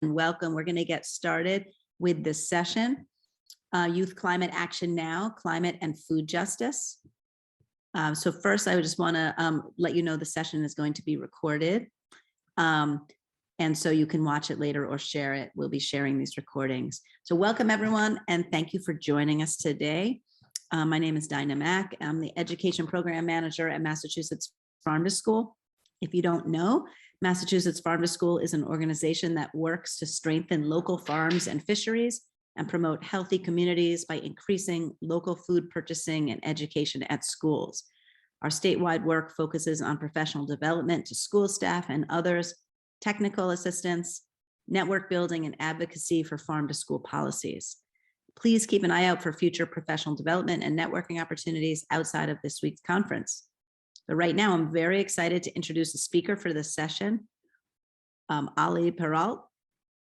welcome. We're going to get started with this session, Youth Climate Action Now, Climate and Food Justice. So first, I just want to let you know the session is going to be recorded. And so you can watch it later or share it. We'll be sharing these recordings. So welcome everyone, and thank you for joining us today. My name is Dinah Mack. I'm the Education Program Manager at Massachusetts Farm to School. If you don't know, Massachusetts Farm to School is an organization that works to strengthen local farms and fisheries and promote healthy communities by increasing local food purchasing and education at schools. Our statewide work focuses on professional development to school staff and others, technical assistance, network building, and advocacy for farm to school policies. Please keep an eye out for future professional development and networking opportunities outside of this week's conference. But right now, I'm very excited to introduce the speaker for this session. Ollie Perrault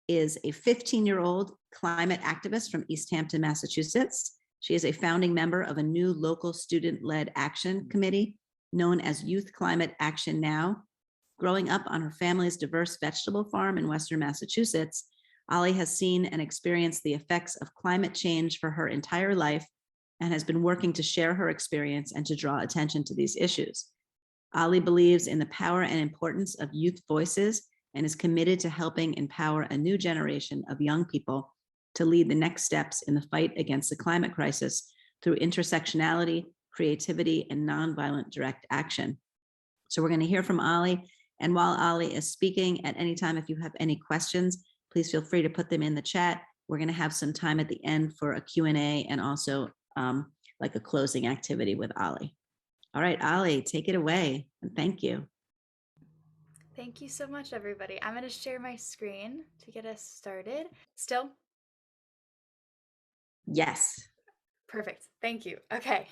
is a 15-year-old climate activist from East Hampton, Massachusetts. She is a founding member of a new local student-led action committee known as Youth Climate Action Now. Growing up on her family's diverse vegetable farm in Western Massachusetts, Ollie has seen and experienced the effects of climate change for her entire life and has been working to share her experience and to draw attention to these issues. Ollie believes in the power and importance of youth voices and is committed to helping empower a new generation of young people to lead the next steps in the fight against the climate crisis through intersectionality, creativity, and nonviolent direct action. So we're going to hear from Ollie. And while Ollie is speaking, at any time, if you have any questions, please feel free to put them in the chat. We're going to have some time at the end for a Q&A and also like a closing activity with Ollie. All right, Ollie, take it away, and thank you. Thank you so much, everybody. I'm going to share my screen to get us started. Still? Yes. Perfect. Thank you. Okay.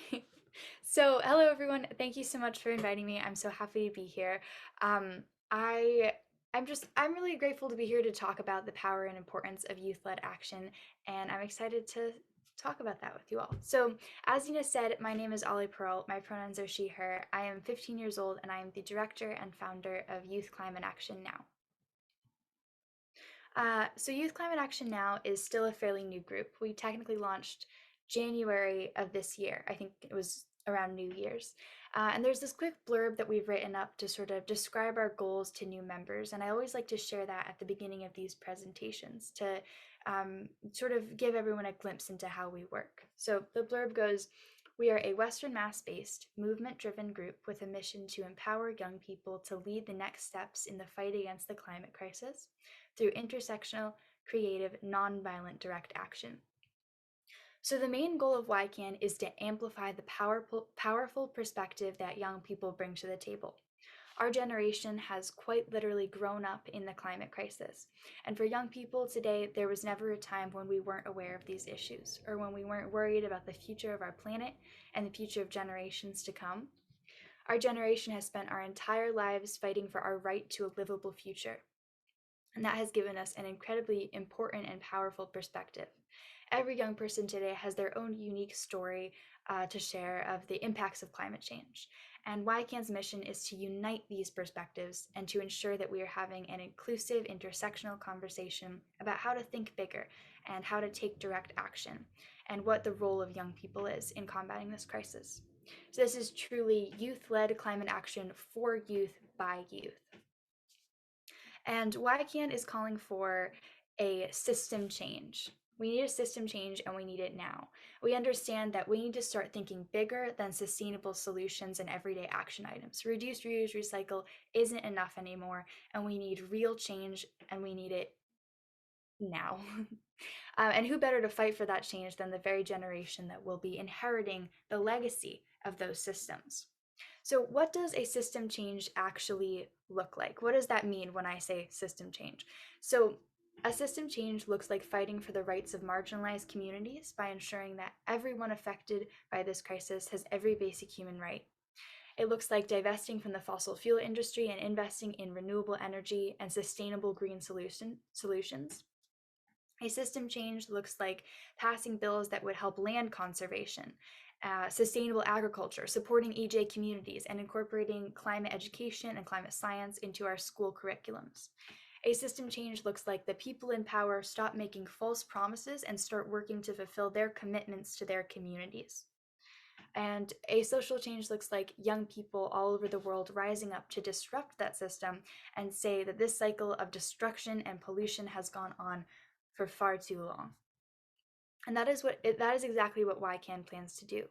So, hello, everyone. Thank you so much for inviting me. I'm so happy to be here. I'm really grateful to be here to talk about the power and importance of youth-led action, and I'm excited to talk about that with you all. So, as Nina said, my name is Ollie Perrault. My pronouns are she, her. I am 15 years old, and I am the director and founder of Youth Climate Action Now. So Youth Climate Action Now is still a fairly new group. We technically launched January of this year. I think it was around New Year's. And there's this quick blurb that we've written up to sort of describe our goals to new members. And I always like to share that at the beginning of these presentations to sort of give everyone a glimpse into how we work. So the blurb goes, "We are a Western Mass-based, movement-driven group with a mission to empower young people to lead the next steps in the fight against the climate crisis through intersectional, creative, nonviolent direct action." So the main goal of YCAN is to amplify the powerful perspective that young people bring to the table. Our generation has quite literally grown up in the climate crisis. And for young people today, there was never a time when we weren't aware of these issues or when we weren't worried about the future of our planet and the future of generations to come. Our generation has spent our entire lives fighting for our right to a livable future. And that has given us an incredibly important and powerful perspective. Every young person today has their own unique story to share of the impacts of climate change. And YCAN's mission is to unite these perspectives and to ensure that we are having an inclusive, intersectional conversation about how to think bigger and how to take direct action and what the role of young people is in combating this crisis. So this is truly youth-led climate action for youth by youth. And YCAN is calling for a system change. We need a system change and we need it now. We understand that we need to start thinking bigger than sustainable solutions and everyday action items. Reduce, reuse, recycle isn't enough anymore, and we need real change and we need it now. And who better to fight for that change than the very generation that will be inheriting the legacy of those systems? So what does a system change actually look like? What does that mean when I say system change? So a system change looks like fighting for the rights of marginalized communities by ensuring that everyone affected by this crisis has every basic human right. It looks like divesting from the fossil fuel industry and investing in renewable energy and sustainable green solutions. A system change looks like passing bills that would help land conservation, sustainable agriculture, supporting EJ communities, and incorporating climate education and climate science into our school curriculums. A system change looks like the people in power stop making false promises and start working to fulfill their commitments to their communities. And a social change looks like young people all over the world rising up to disrupt that system and say that this cycle of destruction and pollution has gone on for far too long. And that is exactly what YCAN plans to do.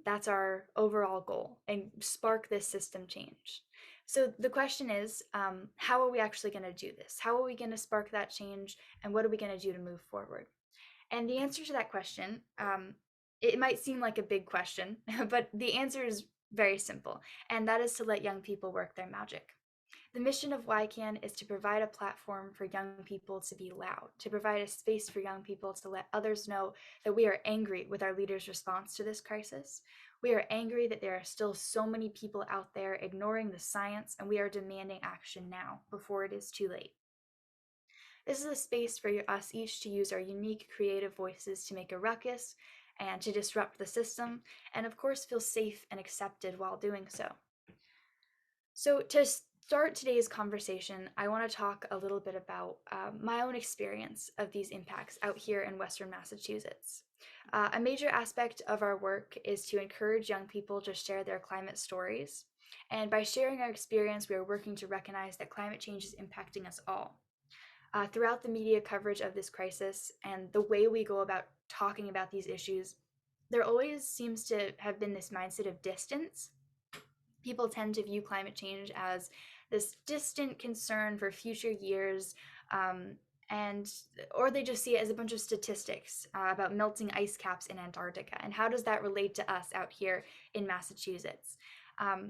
That's our overall goal, and spark this system change. So the question is, how are we actually going to do this? How are we going to spark that change, and what are we going to do to move forward? And the answer to that question, it might seem like a big question, but the answer is very simple, and that is to let young people work their magic. The mission of YCAN is to provide a platform for young people to be loud, to provide a space for young people to let others know that we are angry with our leaders' response to this crisis. We are angry that there are still so many people out there ignoring the science, and we are demanding action now before it is too late. This is a space for us each to use our unique creative voices to make a ruckus and to disrupt the system, and of course feel safe and accepted while doing so. So to start today's conversation, I want to talk a little bit about my own experience of these impacts out here in Western Massachusetts. A major aspect of our work is to encourage young people to share their climate stories. And by sharing our experience, we are working to recognize that climate change is impacting us all. Throughout the media coverage of this crisis and the way we go about talking about these issues, there always seems to have been this mindset of distance. People tend to view climate change as this distant concern for future years, or they just see it as a bunch of statistics about melting ice caps in Antarctica. And how does that relate to us out here in Massachusetts?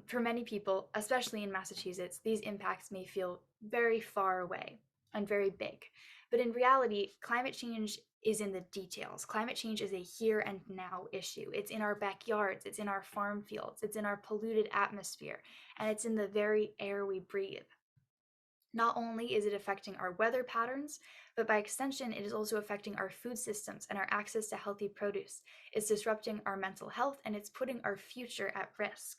For many people, especially in Massachusetts, these impacts may feel very far away and very big. But in reality, climate change is in the details. Climate change is a here and now issue. It's in our backyards, it's in our farm fields, it's in our polluted atmosphere, and it's in the very air we breathe. Not only is it affecting our weather patterns, but by extension, it is also affecting our food systems and our access to healthy produce. It's disrupting our mental health, and it's putting our future at risk.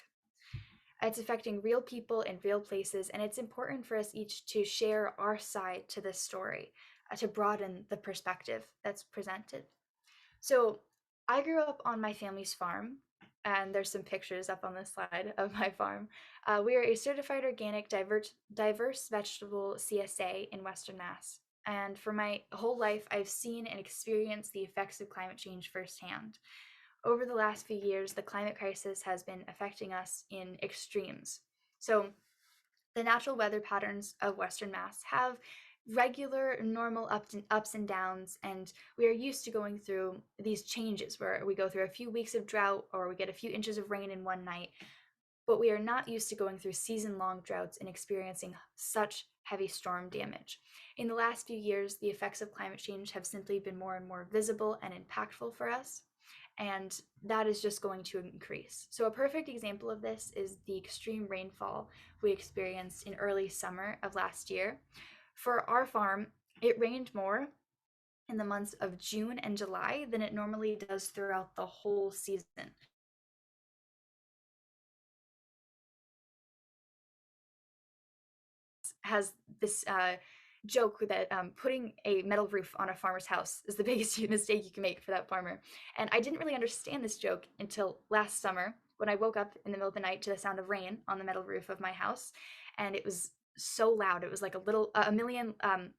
It's affecting real people in real places, and it's important for us each to share our side to this story, to broaden the perspective that's presented. So I grew up on my family's farm, and there's some pictures up on the slide of my farm. We are a certified organic diverse vegetable CSA in Western Mass. And for my whole life, I've seen and experienced the effects of climate change firsthand. Over the last few years, the climate crisis has been affecting us in extremes. So the natural weather patterns of Western Mass have regular, normal ups and downs, and we are used to going through these changes where we go through a few weeks of drought or we get a few inches of rain in one night, but we are not used to going through season-long droughts and experiencing such heavy storm damage. In the last few years, the effects of climate change have simply been more and more visible and impactful for us, and that is just going to increase. So a perfect example of this is the extreme rainfall we experienced in early summer of last year. For our farm, it rained more in the months of June and July than it normally does throughout the whole season. Has this joke that putting a metal roof on a farmer's house is the biggest mistake you can make for that farmer. And I didn't really understand this joke until last summer when I woke up in the middle of the night to the sound of rain on the metal roof of my house. And it was so loud. It was like a million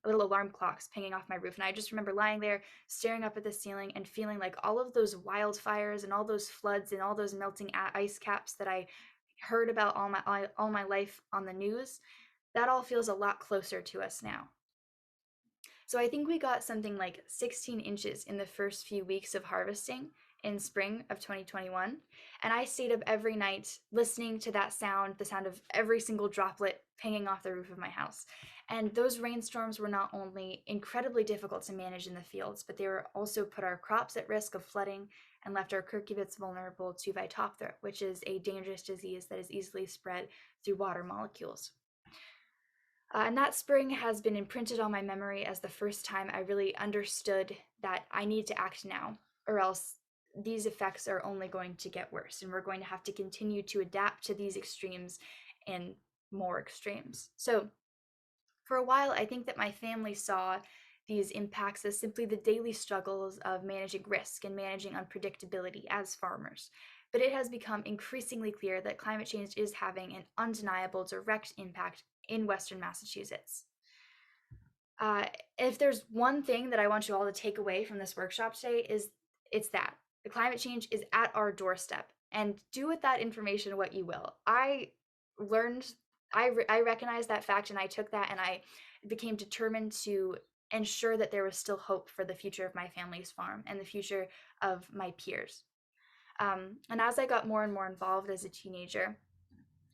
little alarm clocks pinging off my roof. And I just remember lying there, staring up at the ceiling and feeling like all of those wildfires and all those floods and all those melting ice caps that I heard about all my life on the news, that all feels a lot closer to us now. So I think we got something like 16 inches in the first few weeks of harvesting in spring of 2021. And I stayed up every night listening to that sound, the sound of every single droplet pinging off the roof of my house. And those rainstorms were not only incredibly difficult to manage in the fields, but they were also put our crops at risk of flooding and left our curcubits vulnerable to Phytophthora, which is a dangerous disease that is easily spread through water molecules. And that spring has been imprinted on my memory as the first time I really understood that I need to act now, or else these effects are only going to get worse, and we're going to have to continue to adapt to these extremes and more extremes. So For a while, I think that my family saw these impacts as simply the daily struggles of managing risk and managing unpredictability as farmers. But it has become increasingly clear that climate change is having an undeniable direct impact in Western Massachusetts. Uh, if there's one thing that I want you all to take away from this workshop today, is it's that the climate change is at our doorstep, and do with that information what you will. Learned, I recognized that fact, and I took that, and I became determined to ensure that there was still hope for the future of my family's farm and the future of my peers. And as I got more and more involved as a teenager,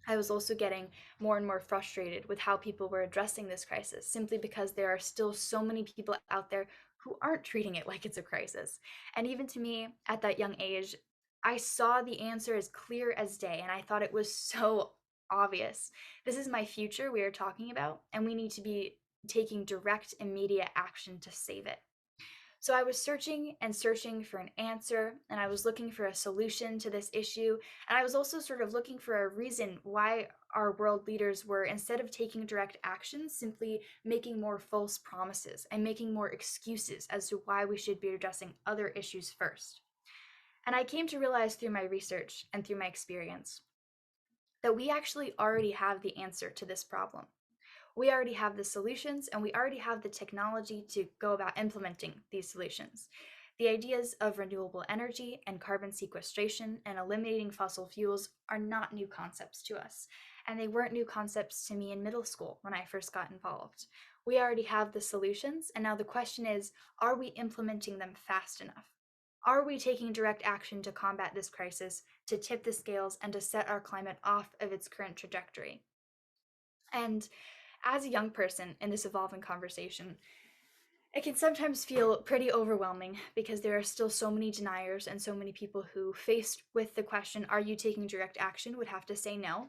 I was also getting more and more frustrated with how people were addressing this crisis, simply because there are still so many people out there who aren't treating it like it's a crisis. And even to me, at that young age, I saw the answer as clear as day, and I thought it was so obvious. This is my future we are talking about, and we need to be taking direct, immediate action to save it. So I was searching and searching for an answer, and I was looking for a solution to this issue. And I was also sort of looking for a reason why our world leaders were, instead of taking direct action, simply making more false promises and making more excuses as to why we should be addressing other issues first. And I came to realize through my research and through my experience that we actually already have the answer to this problem. We already have the solutions, and we already have the technology to go about implementing these solutions. The ideas of renewable energy and carbon sequestration and eliminating fossil fuels are not new concepts to us, and they weren't new concepts to me in middle school when I first got involved. We already have the solutions, and now the question is, are we implementing them fast enough? Are we taking direct action to combat this crisis, to tip the scales, and to set our climate off of its current trajectory? And as a young person in this evolving conversation, it can sometimes feel pretty overwhelming because there are still so many deniers and so many people who, faced with the question, are you taking direct action, would have to say no.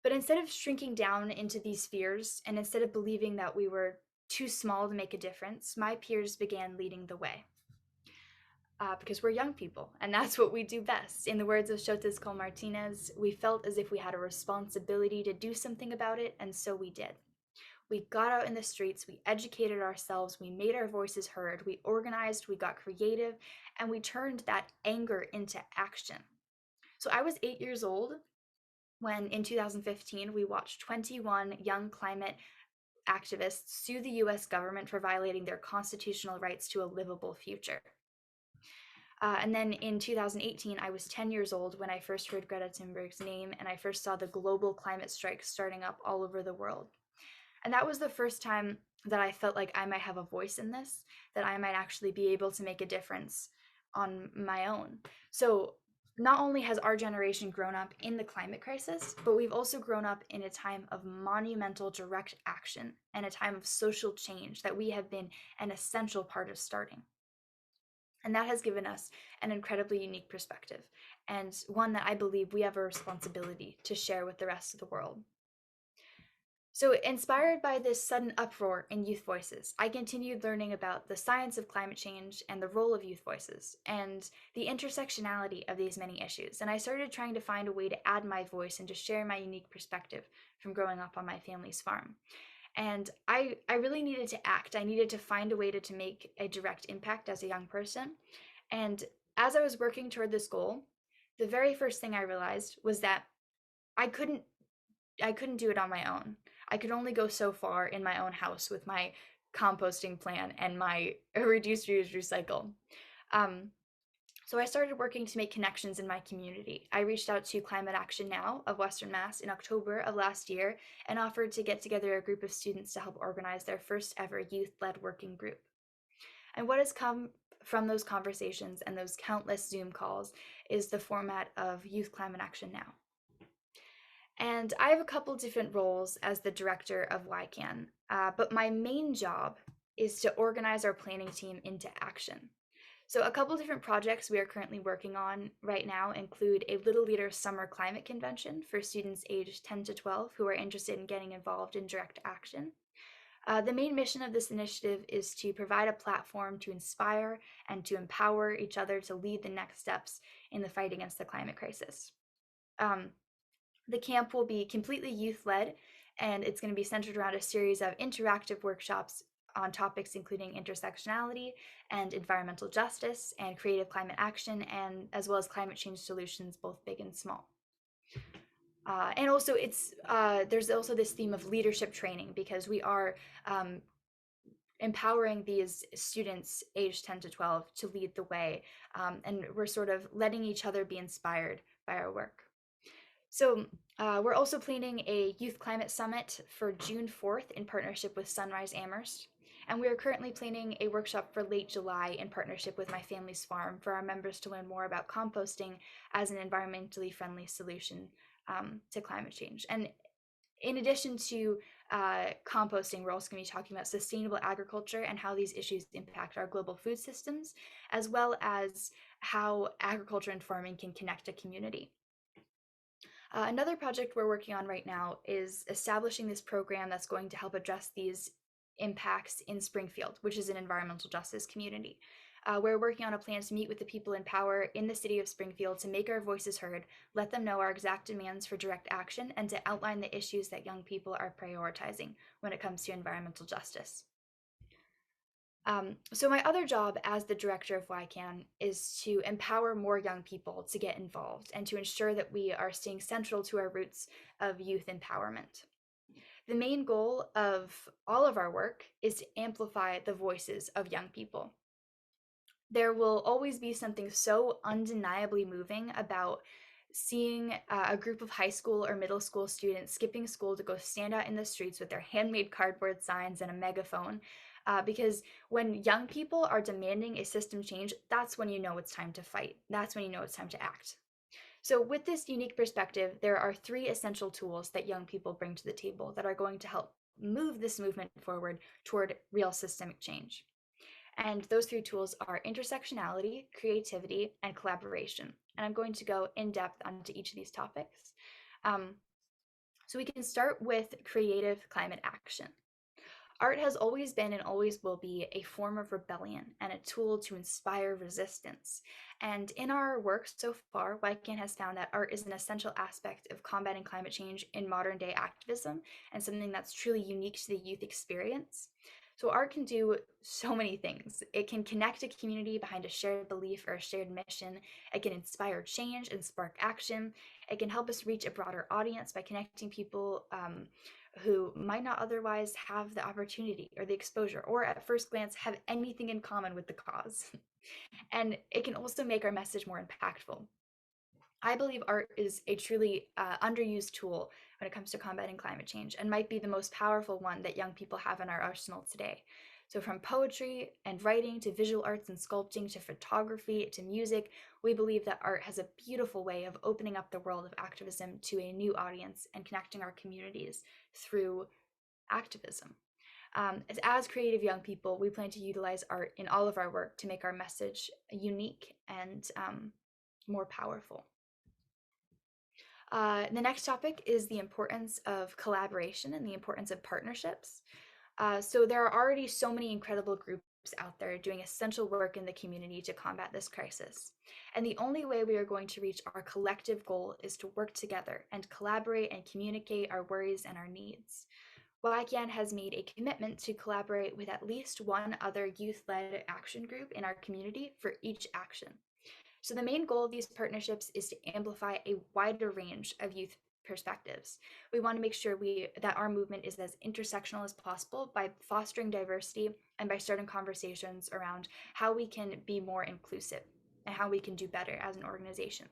But instead of shrinking down into these fears, and instead of believing that we were too small to make a difference, my peers began leading the way. Because we're young people, and that's what we do best. In the words of Xochitl Martinez, we felt as if we had a responsibility to do something about it, and so we did. We got out in the streets, we educated ourselves, we made our voices heard, we organized, we got creative, and we turned that anger into action. So I was 8 years old when, in 2015, we watched 21 young climate activists sue the US government for violating their constitutional rights to a livable future. And then in 2018, I was 10 years old when I first heard Greta Thunberg's name, and I first saw the global climate strikes starting up all over the world. And that was the first time that I felt like I might have a voice in this, that I might actually be able to make a difference on my own. So not only has our generation grown up in the climate crisis, but we've also grown up in a time of monumental direct action and a time of social change that we have been an essential part of starting. And that has given us an incredibly unique perspective, and one that I believe we have a responsibility to share with the rest of the world. So, inspired by this sudden uproar in youth voices, I continued learning about the science of climate change and the role of youth voices and the intersectionality of these many issues. And I started trying to find a way to add my voice and to share my unique perspective from growing up on my family's farm. And I really needed to act. I needed to find a way to make a direct impact as a young person. And as I was working toward this goal, the very first thing I realized was that I couldn't do it on my own. I could only go so far in my own house with my composting plan and my reduce, reuse, recycle. So I started working to make connections in my community. I reached out to Climate Action Now of Western Mass in October of last year and offered to get together a group of students to help organize their first ever youth-led working group. And what has come from those conversations and those countless Zoom calls is the format of Youth Climate Action Now. And I have a couple different roles as the director of YCAN, but my main job is to organize our planning team into action. So a couple different projects we are currently working on right now include a Little Leader Summer Climate Convention for students aged 10 to 12 who are interested in getting involved in direct action. The main mission of this initiative is to provide a platform to inspire and to empower each other to lead the next steps in the fight against the climate crisis. The camp will be completely youth-led, and it's going to be centered around a series of interactive workshops on topics including intersectionality and environmental justice and creative climate action, and as well as climate change solutions, both big and small. And also there's also this theme of leadership training, because we are empowering these students aged 10 to 12 to lead the way, and we're sort of letting each other be inspired by our work. So we're also planning a Youth Climate Summit for June 4th in partnership with Sunrise Amherst. And we are currently planning a workshop for late July in partnership with My Family's Farm for our members to learn more about composting as an environmentally friendly solution to climate change. And in addition to composting, we're also going to be talking about sustainable agriculture and how these issues impact our global food systems, as well as how agriculture and farming can connect a community. Another project we're working on right now is establishing this program that's going to help address these impacts in Springfield, which is an environmental justice community. We're working on a plan to meet with the people in power in the city of Springfield to make our voices heard, let them know our exact demands for direct action, and to outline the issues that young people are prioritizing when it comes to environmental justice. So my other job as the director of YCAN is to empower more young people to get involved and to ensure that we are staying central to our roots of youth empowerment. The main goal of all of our work is to amplify the voices of young people. There will always be something so undeniably moving about seeing a group of high school or middle school students skipping school to go stand out in the streets with their handmade cardboard signs and a megaphone. Because when young people are demanding a system change, that's when you know it's time to fight. That's when you know it's time to act. So with this unique perspective, there are 3 essential tools that young people bring to the table that are going to help move this movement forward toward real systemic change. And those 3 tools are intersectionality, creativity, and collaboration. And I'm going to go in depth onto each of these topics. So we can start with creative climate action. Art has always been and always will be a form of rebellion and a tool to inspire resistance. And in our work so far, YCAN has found that art is an essential aspect of combating climate change in modern day activism, and something that's truly unique to the youth experience. So art can do so many things. It can connect a community behind a shared belief or a shared mission. It can inspire change and spark action. It can help us reach a broader audience by connecting people who might not otherwise have the opportunity or the exposure, or at first glance have anything in common with the cause. And it can also make our message more impactful. I believe art is a truly underused tool when it comes to combating climate change, and might be the most powerful one that young people have in our arsenal today. So from poetry and writing to visual arts and sculpting to photography to music, we believe that art has a beautiful way of opening up the world of activism to a new audience and connecting our communities through activism. As creative young people, we plan to utilize art in all of our work to make our message unique and more powerful. The next topic is the importance of collaboration and the importance of partnerships. So there are already so many incredible groups out there doing essential work in the community to combat this crisis. And the only way we are going to reach our collective goal is to work together and collaborate and communicate our worries and our needs. YCAN has made a commitment to collaborate with at least one other youth-led action group in our community for each action. So the main goal of these partnerships is to amplify a wider range of youth perspectives. We want to make sure that our movement is as intersectional as possible by fostering diversity and by starting conversations around how we can be more inclusive and how we can do better as an organization.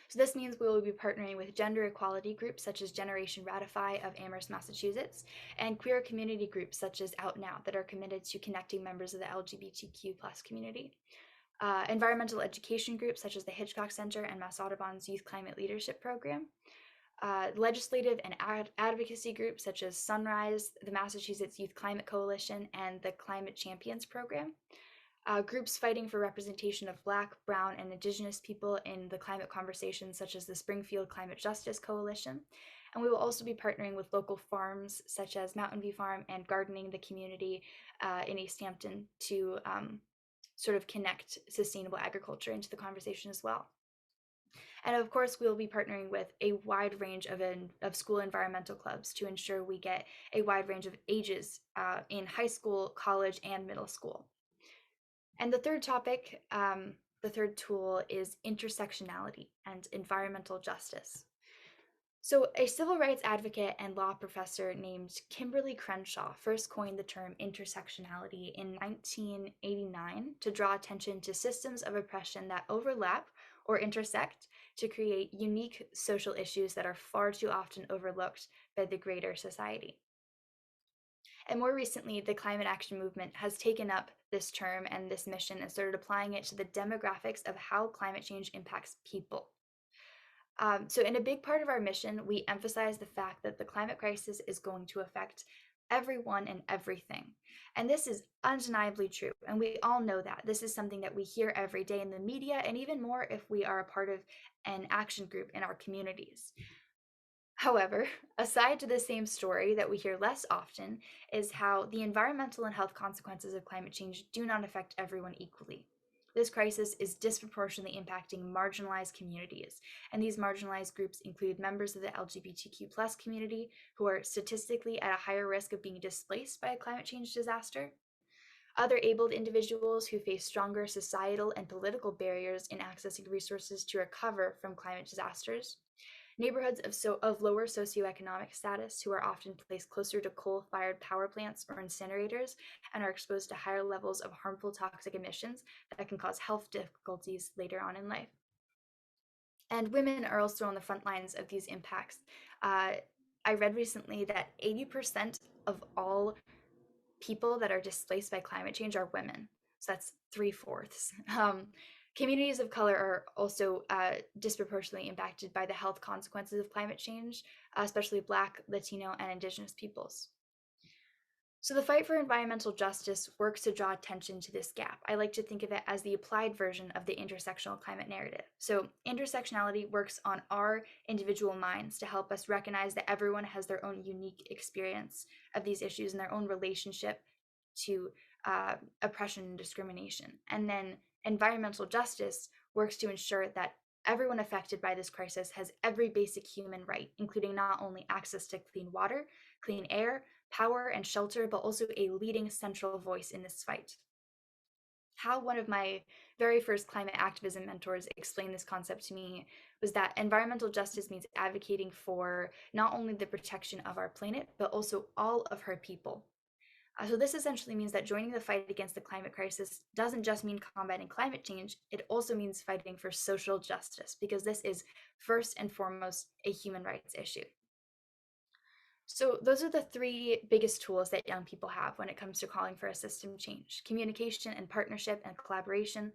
So this means we will be partnering with gender equality groups such as Generation Ratify of Amherst, Massachusetts, and queer community groups such as Out Now that are committed to connecting members of the LGBTQ+ community. Environmental education groups such as the Hitchcock Center and Mass Audubon's Youth Climate Leadership Program. Legislative and advocacy groups such as Sunrise, the Massachusetts Youth Climate Coalition, and the Climate Champions Program. Groups fighting for representation of Black, Brown, and Indigenous people in the climate conversation, such as the Springfield Climate Justice Coalition. And we will also be partnering with local farms such as Mountain View Farm and Gardening the Community in East Hampton to sort of connect sustainable agriculture into the conversation as well. And of course, we'll be partnering with a wide range of school environmental clubs to ensure we get a wide range of ages in high school, college, and middle school. And the third topic, the third tool is intersectionality and environmental justice. So, a civil rights advocate and law professor named Kimberly Crenshaw first coined the term intersectionality in 1989 to draw attention to systems of oppression that overlap or intersect to create unique social issues that are far too often overlooked by the greater society. And more recently, the climate action movement has taken up this term and this mission and started applying it to the demographics of how climate change impacts people. So, in a big part of our mission, we emphasize the fact that the climate crisis is going to affect everyone and everything. And this is undeniably true. And we all know that. This is something that we hear every day in the media, and even more if we are a part of an action group in our communities. However, aside to the same story that we hear less often is how the environmental and health consequences of climate change do not affect everyone equally. This crisis is disproportionately impacting marginalized communities, and these marginalized groups include members of the LGBTQ plus community who are statistically at a higher risk of being displaced by a climate change disaster, other abled individuals who face stronger societal and political barriers in accessing resources to recover from climate disasters, neighborhoods of lower socioeconomic status who are often placed closer to coal-fired power plants or incinerators and are exposed to higher levels of harmful toxic emissions that can cause health difficulties later on in life. And women are also on the front lines of these impacts. I read recently that 80% of all people that are displaced by climate change are women. So that's 3/4. Communities of color are also disproportionately impacted by the health consequences of climate change, especially Black, Latino, and Indigenous peoples. So the fight for environmental justice works to draw attention to this gap. I like to think of it as the applied version of the intersectional climate narrative. So intersectionality works on our individual minds to help us recognize that everyone has their own unique experience of these issues and their own relationship to oppression and discrimination. And then environmental justice works to ensure that everyone affected by this crisis has every basic human right, including not only access to clean water, clean air, power, and shelter, but also a leading central voice in this fight. How one of my very first climate activism mentors explained this concept to me was that environmental justice means advocating for not only the protection of our planet, but also all of her people. So this essentially means that joining the fight against the climate crisis doesn't just mean combating climate change, it also means fighting for social justice, because this is first and foremost a human rights issue. So those are the three biggest tools that young people have when it comes to calling for a system change: communication and partnership and collaboration,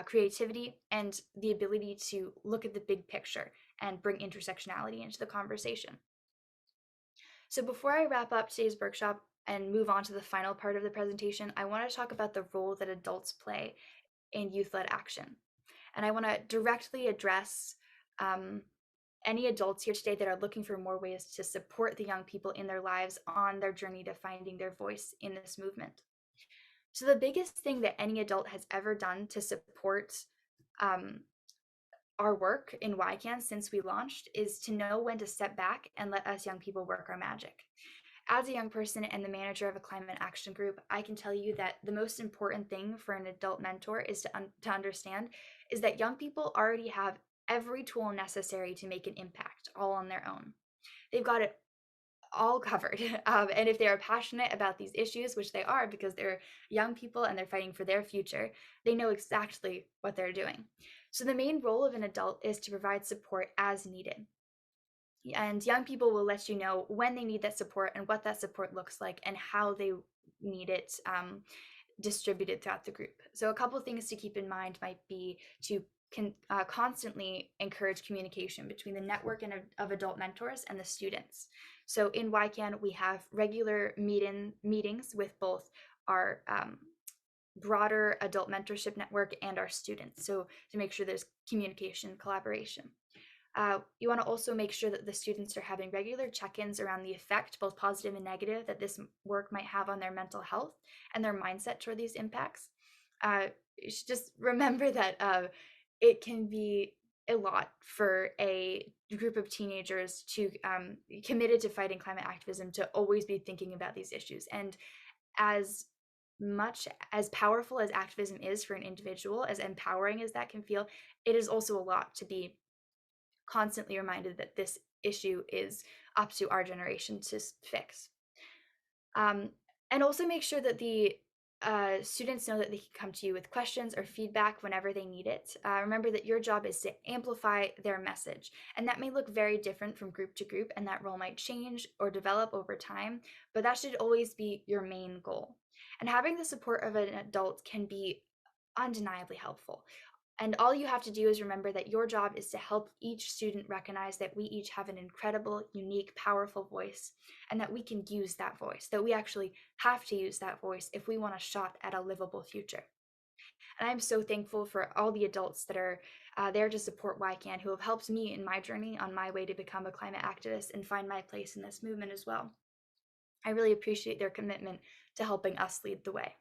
creativity, and the ability to look at the big picture and bring intersectionality into the conversation. So before I wrap up today's workshop and move on to the final part of the presentation, I want to talk about the role that adults play in youth-led action. And I want to directly address any adults here today that are looking for more ways to support the young people in their lives on their journey to finding their voice in this movement. So the biggest thing that any adult has ever done to support our work in YCAN since we launched is to know when to step back and let us young people work our magic. As a young person and the manager of a climate action group, I can tell you that the most important thing for an adult mentor is to understand is that young people already have every tool necessary to make an impact all on their own. They've got it all covered. And if they are passionate about these issues, which they are because they're young people and they're fighting for their future, they know exactly what they're doing. So the main role of an adult is to provide support as needed. And young people will let you know when they need that support and what that support looks like and how they need it distributed throughout the group. So a couple of things to keep in mind might be to constantly encourage communication between the network of adult mentors and the students. So in YCAN, we have regular meetings with both our broader adult mentorship network and our students. So to make sure there's communication, collaboration. You want to also make sure that the students are having regular check-ins around the effect, both positive and negative, that this work might have on their mental health and their mindset toward these impacts. You should just remember that it can be a lot for a group of teenagers to committed to fighting climate activism to always be thinking about these issues. And as much as powerful as activism is for an individual, as empowering as that can feel, it is also a lot to be constantly reminded that this issue is up to our generation to fix. Um, and also make sure that the students know that they can come to you with questions or feedback whenever they need it. Remember that your job is to amplify their message, and that may look very different from group to group, and that role might change or develop over time, but that should always be your main goal. And having the support of an adult can be undeniably helpful. And all you have to do is remember that your job is to help each student recognize that we each have an incredible, unique, powerful voice, and that we can use that voice, that we actually have to use that voice if we want a shot at a livable future. And I'm so thankful for all the adults that are there to support YCAN, who have helped me in my journey on my way to become a climate activist and find my place in this movement as well. I really appreciate their commitment to helping us lead the way.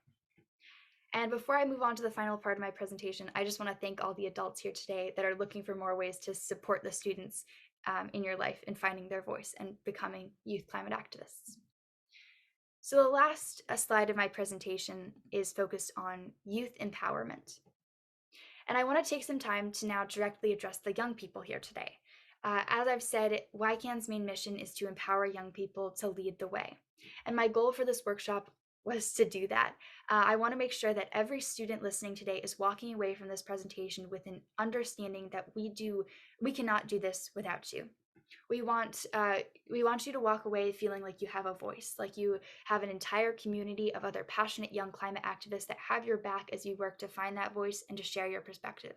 And before I move on to the final part of my presentation, I just want to thank all the adults here today that are looking for more ways to support the students in your life in finding their voice and becoming youth climate activists. So the last slide of my presentation is focused on youth empowerment. And I want to take some time to now directly address the young people here today. As I've said, YCAN's main mission is to empower young people to lead the way. And my goal for this workshop was to do that. I want to make sure that every student listening today is walking away from this presentation with an understanding that we cannot do this without you. We want you to walk away feeling like you have a voice, like you have an entire community of other passionate young climate activists that have your back as you work to find that voice and to share your perspective.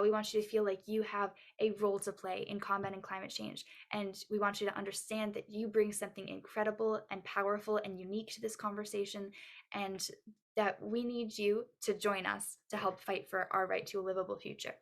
We want you to feel like you have a role to play in combating climate change. And we want you to understand that you bring something incredible and powerful and unique to this conversation, and that we need you to join us to help fight for our right to a livable future.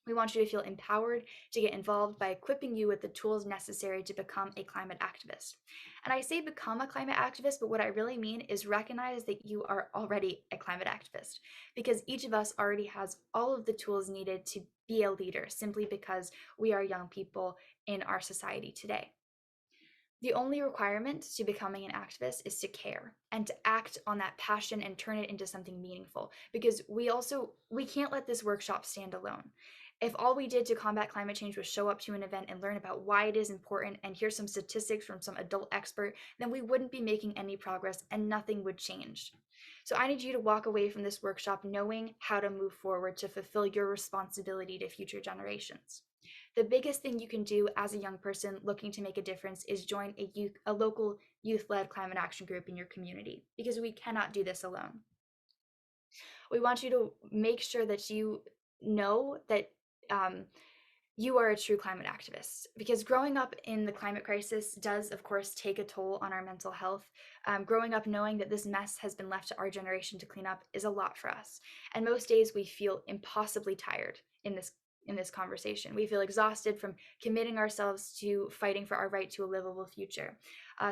We want you to feel empowered to get involved by equipping you with the tools necessary to become a climate activist. And I say become a climate activist, but what I really mean is recognize that you are already a climate activist, because each of us already has all of the tools needed to be a leader simply because we are young people in our society today. The only requirement to becoming an activist is to care and to act on that passion and turn it into something meaningful, because we can't let this workshop stand alone. If all we did to combat climate change was show up to an event and learn about why it is important and hear some statistics from some adult expert, then we wouldn't be making any progress and nothing would change. So I need you to walk away from this workshop knowing how to move forward to fulfill your responsibility to future generations. The biggest thing you can do as a young person looking to make a difference is join a local youth-led climate action group in your community, because we cannot do this alone. We want you to make sure that you know that you are a true climate activist, because growing up in the climate crisis does, of course, take a toll on our mental health. Growing up knowing that this mess has been left to our generation to clean up is a lot for us. And most days we feel impossibly tired in this conversation. We feel exhausted from committing ourselves to fighting for our right to a livable future.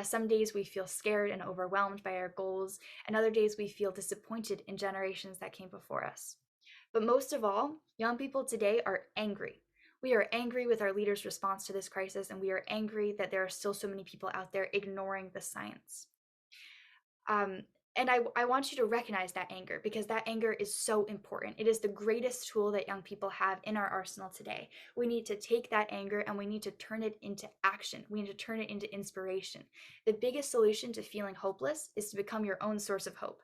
Some days we feel scared and overwhelmed by our goals, and other days we feel disappointed in generations that came before us. But most of all, young people today are angry. We are angry with our leaders' response to this crisis, and we are angry that there are still so many people out there ignoring the science. And I want you to recognize that anger, because that anger is so important. It is the greatest tool that young people have in our arsenal today. We need to take that anger and we need to turn it into action. We need to turn it into inspiration. The biggest solution to feeling hopeless is to become your own source of hope.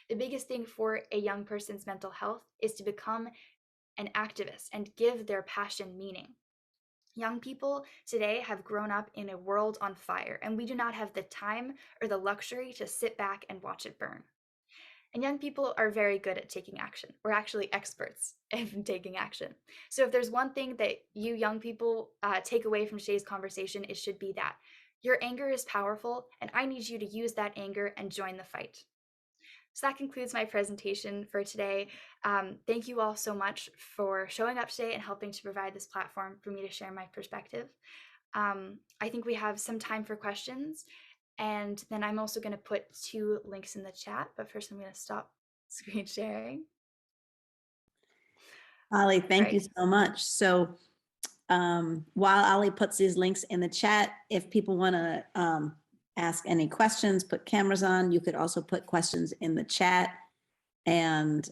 The biggest thing for a young person's mental health is to become an activist and give their passion meaning. Young people today have grown up in a world on fire, and we do not have the time or the luxury to sit back and watch it burn. And young people are very good at taking action. We're actually experts in taking action. So if there's one thing that you young people take away from today's conversation, it should be that your anger is powerful, and I need you to use that anger and join the fight. So that concludes my presentation for today. Thank you all so much for showing up today and helping to provide this platform for me to share my perspective. I think we have some time for questions, and then I'm also going to put 2 links in the chat, but first I'm going to stop screen sharing. Ollie, thank you Right. so much. So while Ollie puts these links in the chat, if people want to ask any questions, put cameras on, you could also put questions in the chat and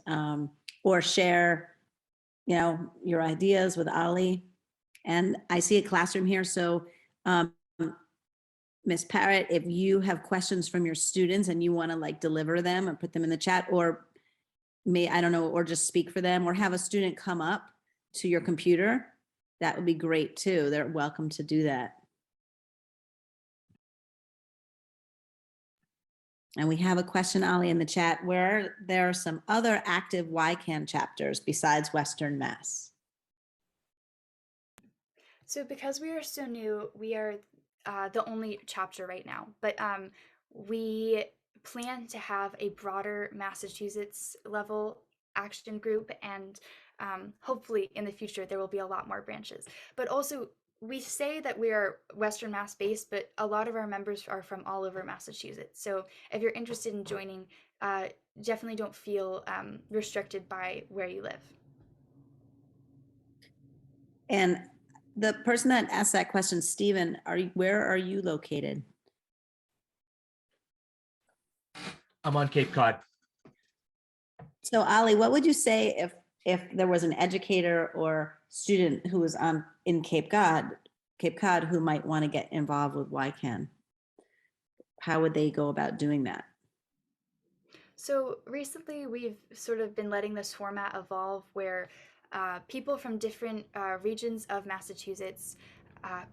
or share, your ideas with Ollie. And I see a classroom here. So Ms. Parrott, if you have questions from your students and you want to like deliver them and put them in the chat, or I don't know, or just speak for them, or have a student come up to your computer, that would be great too. They're welcome to do that. And we have a question, Ollie, in the chat, where there are some other active YCAN chapters besides Western Mass. So because we are so new, we are the only chapter right now, but we plan to have a broader Massachusetts level action group, and hopefully in the future there will be a lot more branches. But also, we say that we are Western Mass based, but a lot of our members are from all over Massachusetts. So if you're interested in joining, definitely don't feel restricted by where you live. And the person that asked that question, Stephen, where are you located? I'm on Cape Cod. So Ollie, what would you say if there was an educator or student who was in Cape Cod who might want to get involved with YCAN? How would they go about doing that? So recently, we've sort of been letting this format evolve where people from different regions of Massachusetts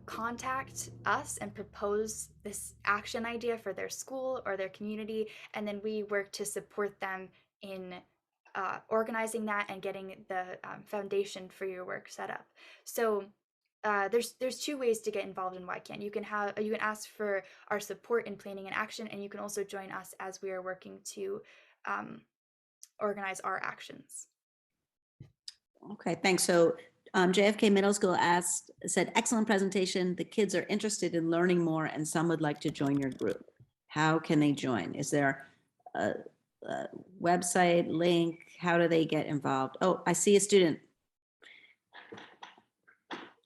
contact us and propose this action idea for their school or their community, and then we work to support them in organizing that and getting the foundation for your work set up. So there's two ways to get involved in YCAN. You can ask for our support in planning and action, and you can also join us as we are working to organize our actions. Okay, thanks. So JFK Middle School said, excellent presentation. The kids are interested in learning more and some would like to join your group. How can they join? Is there a website link? How do they get involved? Oh, I see a student.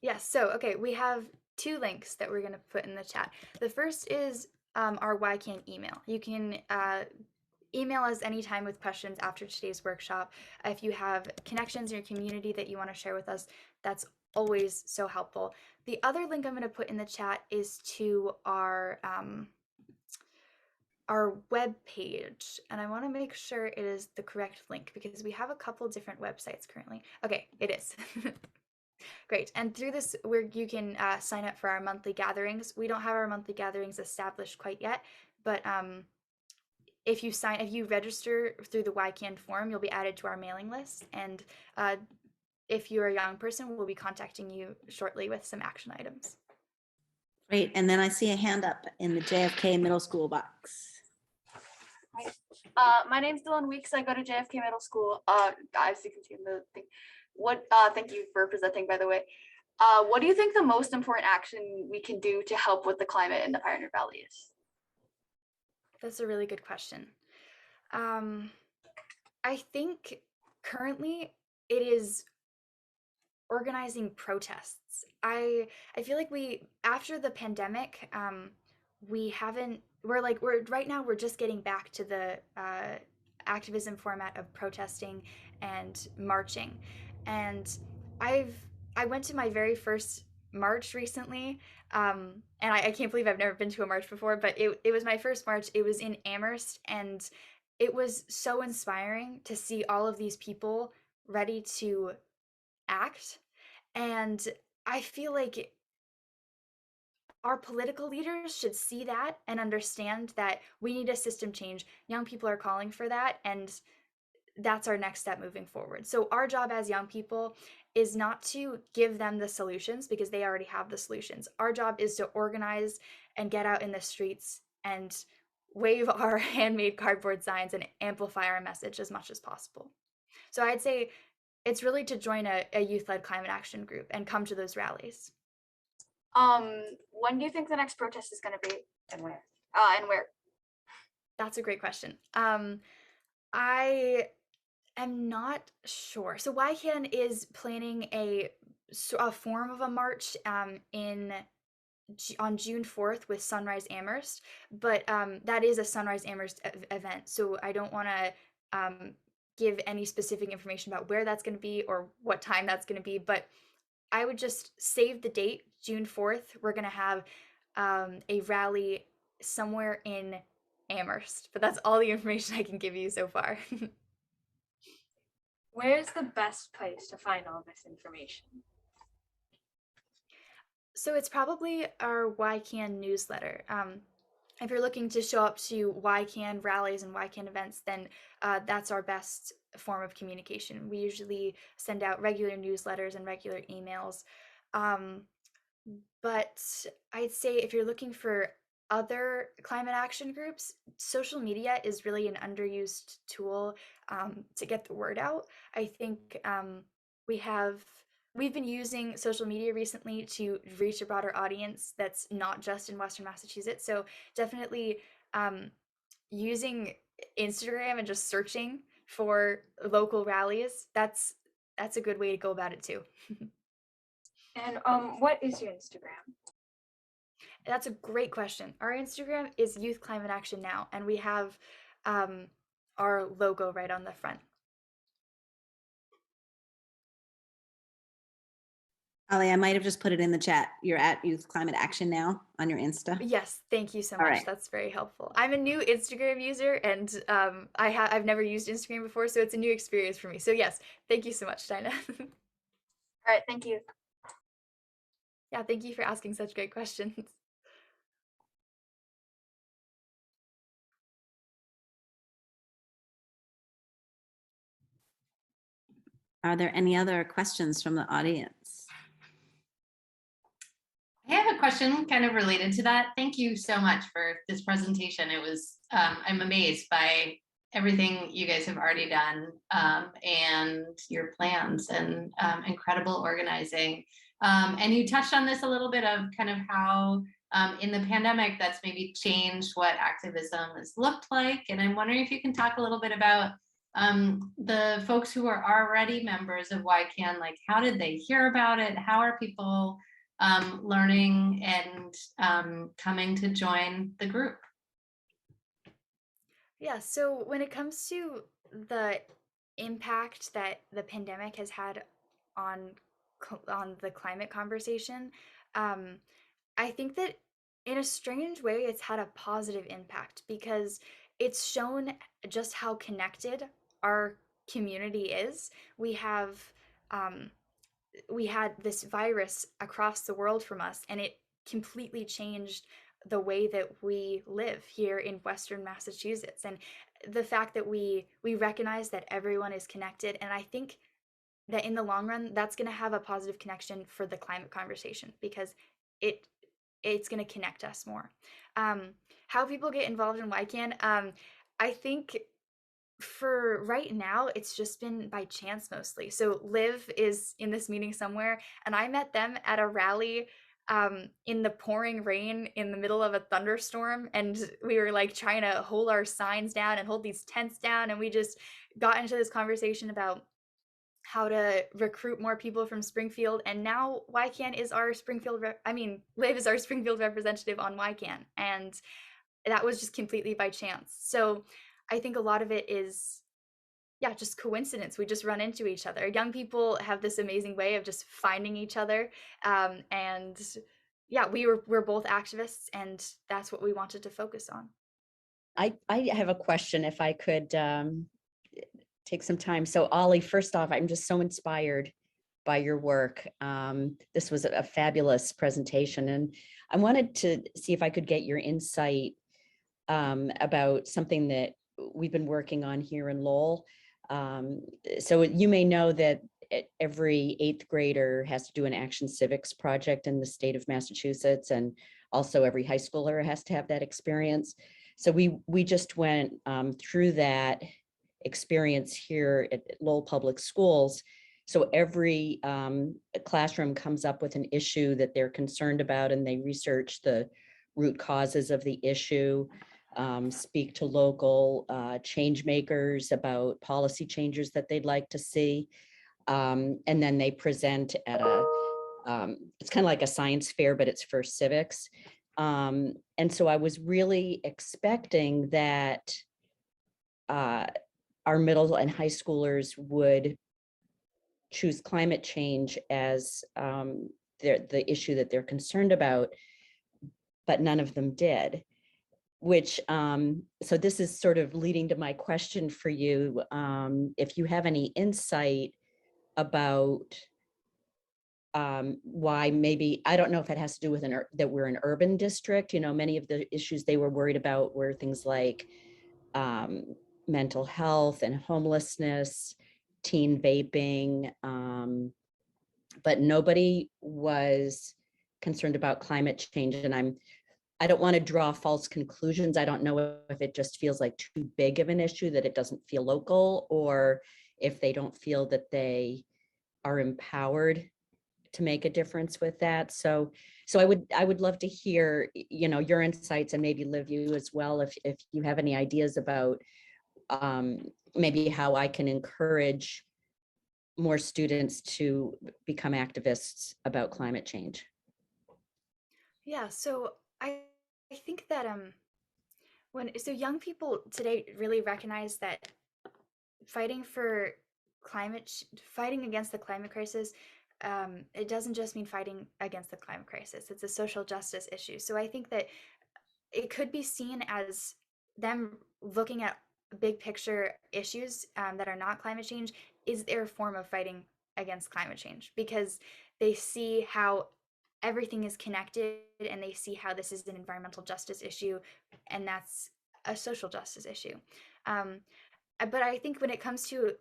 Yes, so okay, we have two links that we're going to put in the chat. The first is our YCAN email. You can email us anytime with questions after today's workshop. If you have connections in your community that you want to share with us, that's always so helpful. The other link I'm going to put in the chat is to our web page, and I want to make sure it is the correct link because we have a couple different websites currently. Okay, it is. Great. And through this, you can sign up for our monthly gatherings. We don't have our monthly gatherings established quite yet, but if you register through the YCAN form, you'll be added to our mailing list. And if you're a young person, we'll be contacting you shortly with some action items. Great. And then I see a hand up in the JFK Middle School box. Hi. My name's Dylan Weeks. I go to JFK Middle School. As you can see in the thing. Thank you for presenting, by the way. What do you think the most important action we can do to help with the climate in the Pioneer Valley is? That's a really good question. I think currently it is organizing protests. I feel like after the pandemic, we're right now we're just getting back to the activism format of protesting and marching. And I went to my very first march recently, and I can't believe I've never been to a march before, but it was my first march. It was in Amherst, and it was so inspiring to see all of these people ready to act. And I feel like our political leaders should see that and understand that we need a system change. Young people are calling for that, and that's our next step moving forward. So our job as young people is not to give them the solutions because they already have the solutions. Our job is to organize and get out in the streets and wave our handmade cardboard signs and amplify our message as much as possible. So I'd say it's really to join a youth-led climate action group and come to those rallies. When do you think the next protest is going to be, and where? And where? That's a great question. am not sure. So YCAN is planning a form of a march on June 4th with Sunrise Amherst, but that is a Sunrise Amherst event. So I don't want to give any specific information about where that's going to be or what time that's going to be, but I would just save the date, June 4th. We're going to have a rally somewhere in Amherst, but that's all the information I can give you so far. Where's the best place to find all this information? So it's probably our YCAN newsletter. If you're looking to show up to YCAN rallies and YCAN events, then that's our best form of communication. We usually send out regular newsletters and regular emails. But I'd say if you're looking for other climate action groups, social media is really an underused tool to get the word out. I think we've been using social media recently to reach a broader audience that's not just in Western Massachusetts. So definitely using Instagram and just searching for local rallies, that's a good way to go about it too. And what is your Instagram? That's a great question. Our Instagram is Youth Climate Action Now, and we have our logo right on the front. Ollie, I might have just put it in the chat. You're at Youth Climate Action Now on your Insta. Yes, thank you so All much. right. That's very helpful. I'm a new Instagram user, and I've never used Instagram before, so it's a new experience for me. So yes, thank you so much, Dinah. All right, thank you. Yeah, thank you for asking such great questions. Are there any other questions from the audience? I have a question kind of related to that. Thank you so much for this presentation. It was, I'm amazed by everything you guys have already done and your plans and incredible organizing. And you touched on this a little bit of kind of how in the pandemic that's maybe changed what activism has looked like. And I'm wondering if you can talk a little bit about the folks who are already members of YCAN, like how did they hear about it? How are people learning and coming to join the group? Yeah, so when it comes to the impact that the pandemic has had on the climate conversation, I think that in a strange way, it's had a positive impact because it's shown just how connected our community is. We have we had this virus across the world from us, and it completely changed the way that we live here in Western Massachusetts. And the fact that we recognize that everyone is connected, and I think that in the long run, that's going to have a positive connection for the climate conversation because it's going to connect us more. How people get involved in YCAN, I think for right now, it's just been by chance mostly. So Liv is in this meeting somewhere, and I met them at a rally in the pouring rain in the middle of a thunderstorm, and we were like trying to hold our signs down and hold these tents down, and we just got into this conversation about how to recruit more people from Springfield. And now YCAN is our Liv is our Springfield representative on YCAN, and that was just completely by chance. So I think a lot of it is, yeah, just coincidence. We just run into each other. Young people have this amazing way of just finding each other. And yeah, we're both activists, and that's what we wanted to focus on. I have a question if I could take some time. So Ollie, first off, I'm just so inspired by your work. This was a fabulous presentation, and I wanted to see if I could get your insight about something that we've been working on here in Lowell. So you may know that every 8th grader has to do an action civics project in the state of Massachusetts, and also every high schooler has to have that experience. So we just went through that experience here at Lowell Public Schools. So every classroom comes up with an issue that they're concerned about, and they research the root causes of the issue. speak to local change makers about policy changes that they'd like to see. And then they present at it's kind of like a science fair, but it's for civics. And so I was really expecting that our middle and high schoolers would choose climate change as the issue that they're concerned about, but none of them did. Which, so this is sort of leading to my question for you. If you have any insight about why maybe, I don't know if it has to do with that we're an urban district, many of the issues they were worried about were things like mental health and homelessness, teen vaping, but nobody was concerned about climate change. And I don't want to draw false conclusions. I don't know if it just feels like too big of an issue that it doesn't feel local, or if they don't feel that they are empowered to make a difference with that. So I would love to hear, your insights, and maybe Liv, you as well, if you have any ideas about maybe how I can encourage more students to become activists about climate change. Yeah, so I think that young people today really recognize that fighting against the climate crisis, it doesn't just mean fighting against the climate crisis. It's a social justice issue. So I think that it could be seen as them looking at big picture issues that are not climate change is their form of fighting against climate change, because they see how everything is connected, and they see how this is an environmental justice issue, and that's a social justice issue. But I think when it comes to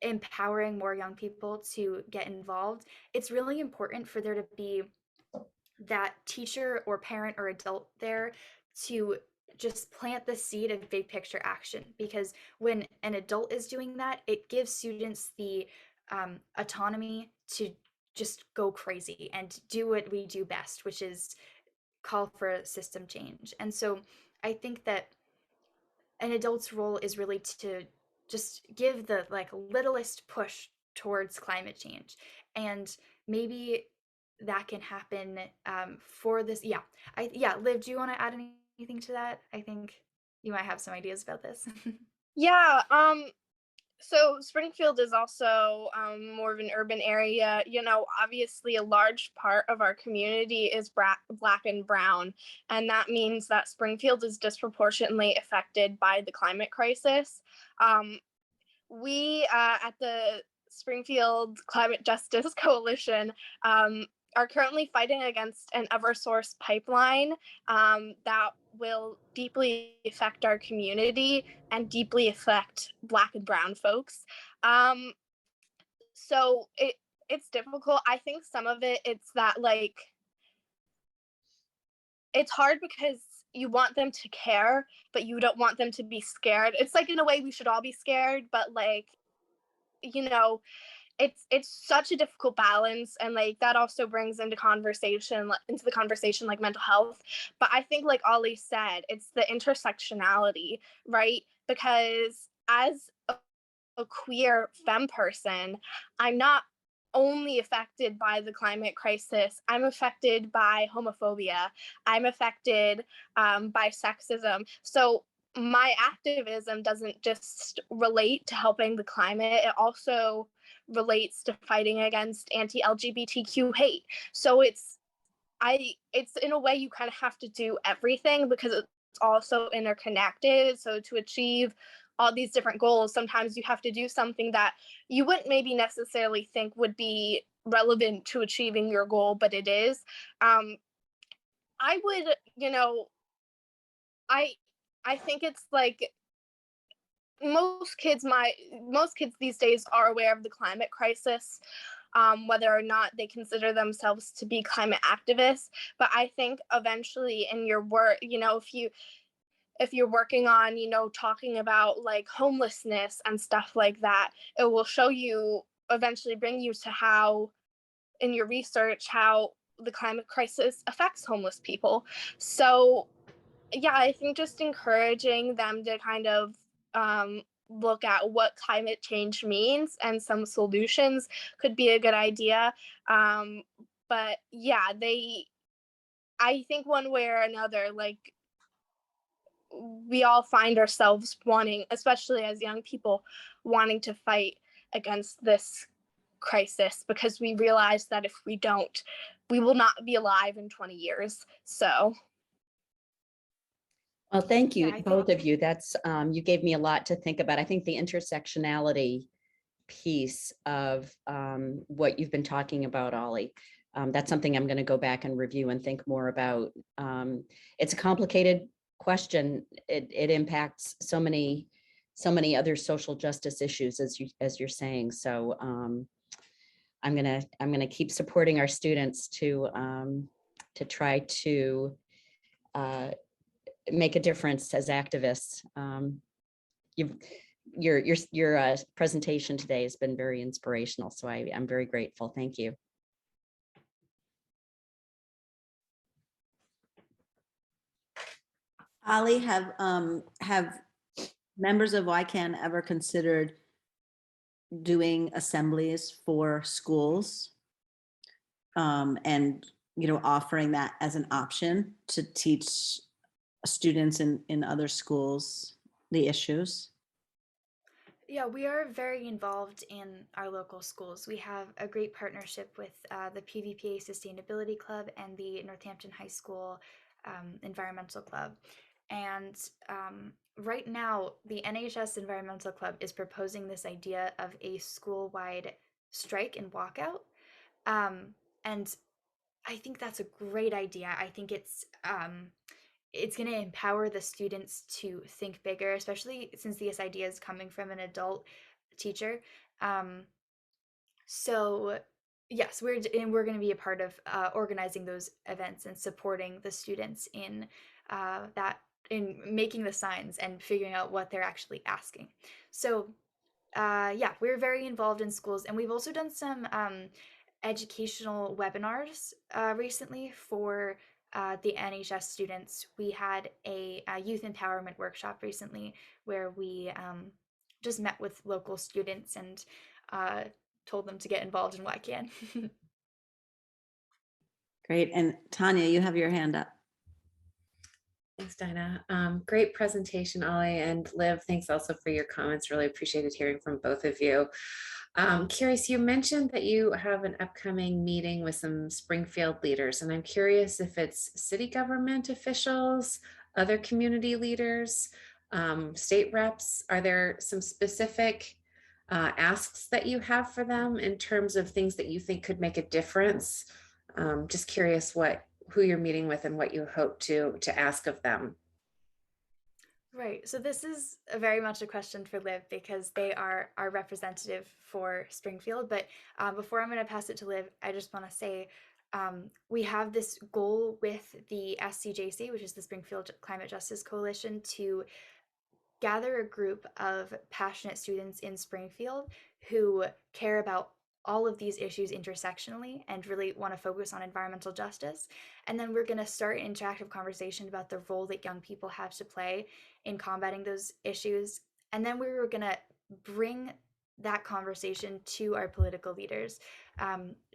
empowering more young people to get involved, it's really important for there to be that teacher or parent or adult there to just plant the seed of big picture action, because when an adult is doing that, it gives students the autonomy to just go crazy and do what we do best, which is call for system change. And so I think that an adult's role is really to just give the littlest push towards climate change, and maybe that can happen for this. Liv, do you want to add anything to that? I think you might have some ideas about this. Yeah, so Springfield is also more of an urban area. Obviously a large part of our community is Black and brown, and that means that Springfield is disproportionately affected by the climate crisis. We at the Springfield Climate Justice Coalition are currently fighting against an Eversource pipeline that will deeply affect our community and deeply affect Black and brown folks. So it's difficult. I think some of it's that it's hard because you want them to care, but you don't want them to be scared. It's in a way we should all be scared, but it's such a difficult balance, and that also brings into the conversation mental health. But I think Ollie said, it's the intersectionality, right? Because as a queer femme person, I'm not only affected by the climate crisis, I'm affected by homophobia, I'm affected by sexism. So my activism doesn't just relate to helping the climate, it also relates to fighting against anti-LGBTQ hate. So it's in a way you kind of have to do everything because it's also interconnected. So to achieve all these different goals, sometimes you have to do something that you wouldn't maybe necessarily think would be relevant to achieving your goal, but it is. I would, I think it's most kids these days are aware of the climate crisis, whether or not they consider themselves to be climate activists. But I think eventually in your work, if you're working on, talking about homelessness and stuff like that, it will show you, eventually bring you to how, in your research, how the climate crisis affects homeless people. So yeah, I think just encouraging them to kind of look at what climate change means and some solutions could be a good idea. Um, but yeah, I think one way or another, like we all find ourselves wanting, especially as young people, wanting to fight against this crisis because we realize that if we don't, we will not be alive in 20 years. So Well, thank Yeah, you, I both think of you. That's, you gave me a lot to think about. I think the intersectionality piece of what you've been talking about, Ollie, that's something I'm going to go back and review and think more about. It's a complicated question. It impacts so many other social justice issues, as you're saying. So I'm gonna keep supporting our students to try to make a difference as activists. You've, your presentation today has been very inspirational, so I'm very grateful. Thank you. Ollie, have members of YCAN ever considered doing assemblies for schools? And, you know, offering that as an option to teach students in other schools the issues? Yeah, we are very involved in our local schools. We have a great partnership with the PVPA Sustainability Club and the Northampton High School Environmental Club. And right now, the NHS Environmental Club is proposing this idea of a school-wide strike and walkout. And I think that's a great idea. I think it's going to empower the students to think bigger, especially since this idea is coming from an adult teacher. Um, so yes, we're going to be a part of organizing those events and supporting the students in that in making the signs and figuring out what they're actually asking. So yeah, we're very involved in schools, and we've also done some educational webinars recently for the NHS students. We had a youth empowerment workshop recently where we just met with local students and told them to get involved in YCAN. Great. And Tanya, you have your hand up. Thanks, Dinah. Great presentation, Ollie, and Liv. Thanks also for your comments. Really appreciated hearing from both of you. Curious, you mentioned that you have an upcoming meeting with some Springfield leaders, and I'm curious if it's city government officials, other community leaders, state reps. Are there some specific asks that you have for them in terms of things that you think could make a difference? Just curious who you're meeting with and what you hope to ask of them. Right. So this is very much a question for Liv because they are our representative for Springfield. But before I'm going to pass it to Liv, I just want to say we have this goal with the SCJC, which is the Springfield Climate Justice Coalition, to gather a group of passionate students in Springfield who care about all of these issues intersectionally and really want to focus on environmental justice. And then we're going to start an interactive conversation about the role that young people have to play in combating those issues. And then we were going to bring that conversation to our political leaders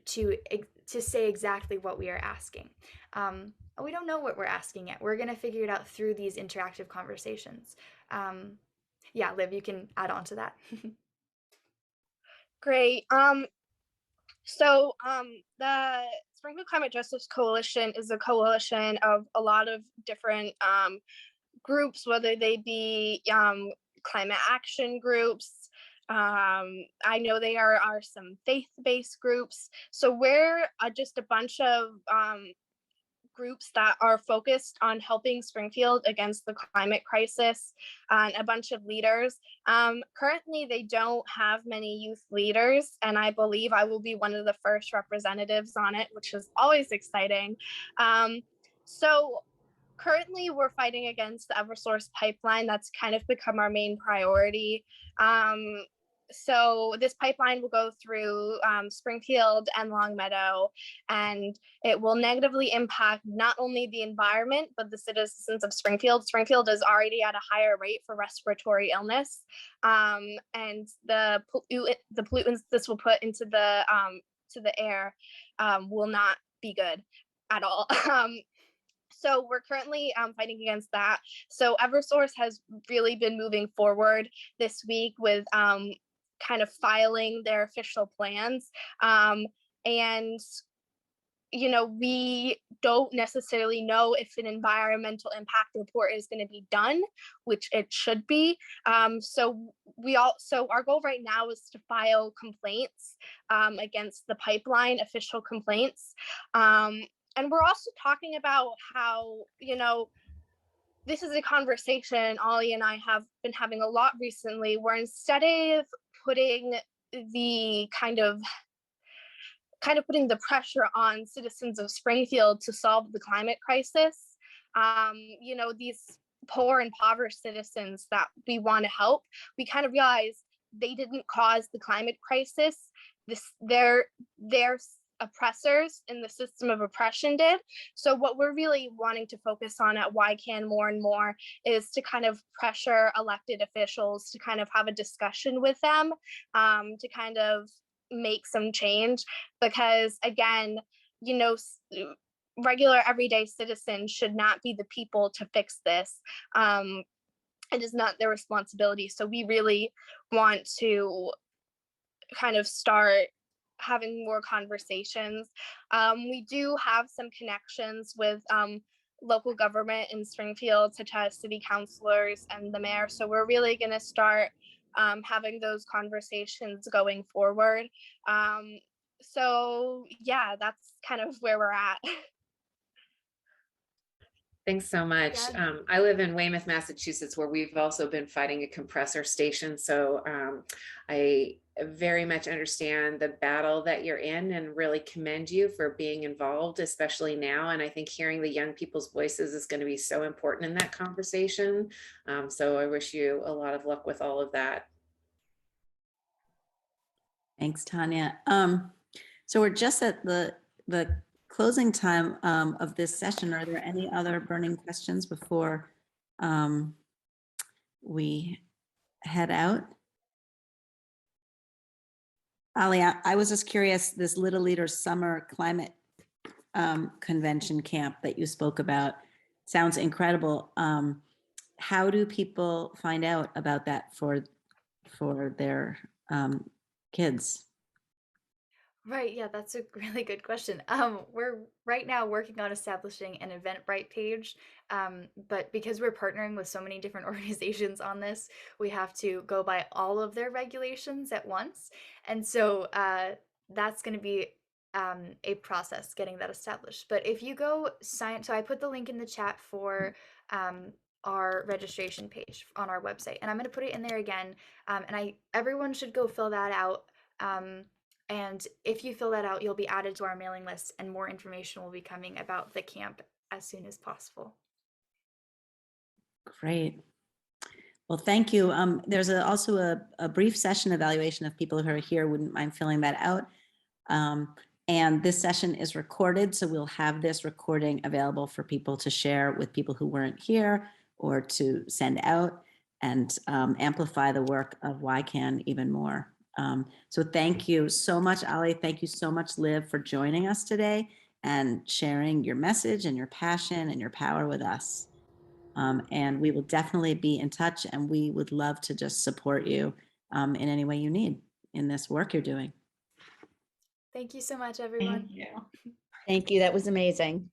to say exactly what we are asking. We don't know what we're asking yet. We're going to figure it out through these interactive conversations. Yeah, Liv, you can add on to that. great. So the Springfield Climate Justice Coalition is a coalition of a lot of different groups, whether they be climate action groups. I know there are some faith-based groups. So we're just a bunch of groups that are focused on helping Springfield against the climate crisis, and a bunch of leaders. Currently, they don't have many youth leaders, and I believe I will be one of the first representatives on it, which is always exciting. So currently, we're fighting against the Eversource pipeline. That's kind of become our main priority. So this pipeline will go through Springfield and Longmeadow, and it will negatively impact not only the environment, but the citizens of Springfield. Springfield is already at a higher rate for respiratory illness, and the pollutants this will put into the air will not be good at all. So we're currently fighting against that. So Eversource has really been moving forward this week with kind of filing their official plans. And, you know, we don't necessarily know if an environmental impact report is going to be done, which it should be. So our goal right now is to file complaints against the pipeline, official complaints. And we're also talking about how, you know, this is a conversation Ollie and I have been having a lot recently, where instead of putting the kind of putting the pressure on citizens of Springfield to solve the climate crisis, you know, these poor, impoverished citizens that we want to help, we kind of realize they didn't cause the climate crisis. They're oppressors in the system of oppression did. So what we're really wanting to focus on at YCAN more and more is to kind of pressure elected officials to kind of have a discussion with them, to kind of make some change, because again, you know, regular everyday citizens should not be the people to fix this. It is not their responsibility. So we really want to kind of start having more conversations. We do have some connections with local government in Springfield, such as city councilors and the mayor. So we're really going to start having those conversations going forward. So yeah, that's kind of where we're at. Thanks so much. Yeah. I live in Weymouth, Massachusetts, where we've also been fighting a compressor station. So I very much understand the battle that you're in and really commend you for being involved, especially now. And I think hearing the young people's voices is going to be so important in that conversation. So I wish you a lot of luck with all of that. Thanks, Tanya. So we're just at the closing time of this session. Are there any other burning questions before we head out? Ollie, I was just curious, this Little Leaders Summer Climate Convention camp that you spoke about sounds incredible. How do people find out about that for their kids? Right, yeah, that's a really good question. We're right now working on establishing an Eventbrite page, but because we're partnering with so many different organizations on this, we have to go by all of their regulations at once. And so that's going to be a process getting that established. But if you go sign, so I put the link in the chat for our registration page on our website, and I'm going to put it in there again. And everyone should go fill that out. And if you fill that out, you'll be added to our mailing list, and more information will be coming about the camp as soon as possible. Great. Well, thank you. There's also a brief session evaluation of people who are here. Wouldn't mind filling that out. And this session is recorded, so we'll have this recording available for people to share with people who weren't here, or to send out and amplify the work of YCAN even more. So thank you so much, Ollie. Thank you so much, Liv, for joining us today and sharing your message and your passion and your power with us. And we will definitely be in touch, and we would love to just support you in any way you need in this work you're doing. Thank you so much, everyone. Thank you. Thank you. That was amazing.